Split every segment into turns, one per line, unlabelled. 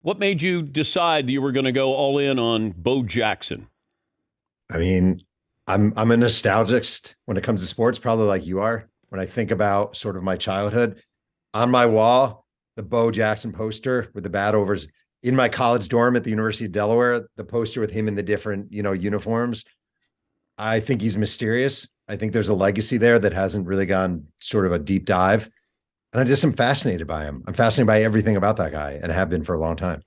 What made you decide you were going to go all in on Bo Jackson?
I mean, I'm a nostalgist when it comes to sports, probably like you are. When I think about sort of my childhood, on my wall, the Bo Jackson poster with the bat overs. In my college dorm at the University of Delaware, the poster with him in the different, uniforms. I think he's mysterious. I think there's a legacy there that hasn't really gone sort of a deep dive. And I just am fascinated by him. I'm fascinated by everything about that guy and have been for a long time.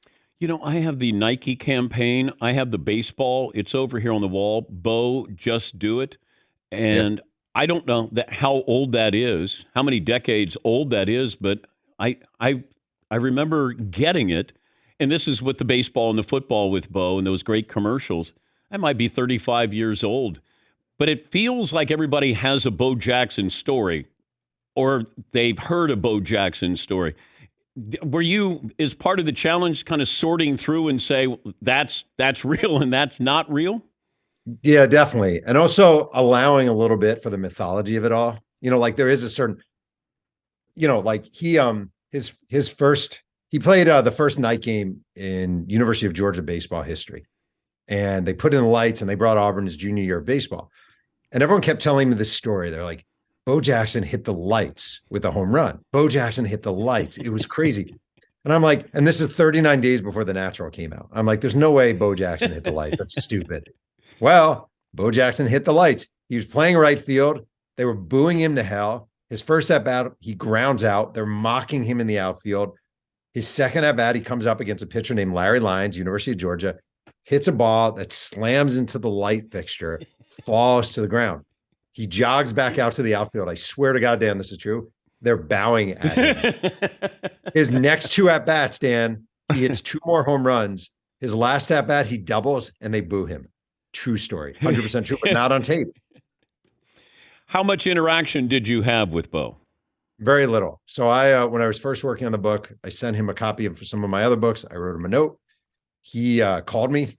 I have the Nike campaign. I have the baseball. It's over here on the wall. Bo, just do it.
Yeah.
And I don't know how old that is, how many decades old that is, but I I I remember getting it. And this is with the baseball and the football with Bo and those great commercials. I might be 35 years old, but it feels like everybody has a Bo Jackson story or they've heard a Bo Jackson story. Were you, is part of the challenge kind of sorting through and say that's real and that's not real?
Yeah, definitely. And also allowing a little bit for the mythology of it all. Like there is a certain, like his first he played the first night game in University of Georgia baseball history. And they put in the lights and they brought Auburn his junior year of baseball. And everyone kept telling me this story. They're like, Bo Jackson hit the lights with a home run. Bo Jackson hit the lights. It was crazy. And I'm like, and this is 39 days before The Natural came out. I'm like, there's no way Bo Jackson hit the lights. That's stupid. Well, Bo Jackson hit the lights. He was playing right field. They were booing him to hell. His first at bat, he grounds out. They're mocking him in the outfield. His second at bat, he comes up against a pitcher named Larry Lyons, University of Georgia, hits a ball that slams into the light fixture, falls to the ground. He jogs back out to the outfield. I swear to God, Dan, this is true. They're bowing at him. His next two at bats, Dan, he hits two more home runs. His last at bat, he doubles and they boo him. True story. 100% true, but not on tape.
How much interaction did you have with Bo?
Very little. So when I was first working on the book, I sent him a copy of some of my other books. I wrote him a note. He called me.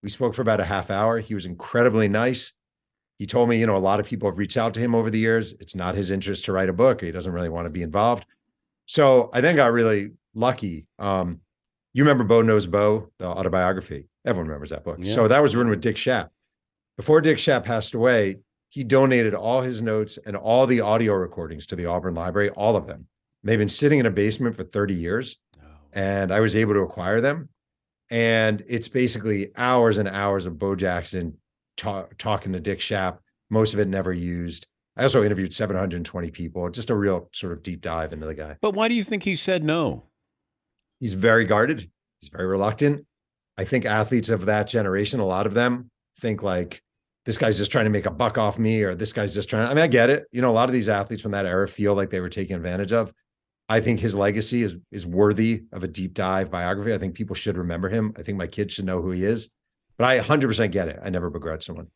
We spoke for about a half hour. He was incredibly nice. He told me, a lot of people have reached out to him over the years. It's not his interest to write a book. He doesn't really want to be involved. So I then got really lucky. You remember Bo Knows Bo, the autobiography. Everyone remembers that book.
Yeah.
So that was written with Dick Schaap. Before Dick Schaap passed away, he donated all his notes and all the audio recordings to the Auburn Library, all of them. They've been sitting in a basement for 30 years, and I was able to acquire them. And it's basically hours and hours of Bo Jackson talking to Dick Schaap, most of it never used. I also interviewed 720 people, just a real sort of deep dive into the guy.
But why do you think he said no?
He's very guarded. He's very reluctant. I think athletes of that generation, a lot of them think like, this guy's just trying to make a buck off me, or this guy's just trying to, I get it. A lot of these athletes from that era feel like they were taken advantage of. I think his legacy is worthy of a deep dive biography. I think people should remember him. I think my kids should know who he is. But I 100% get it. I never begrudged someone.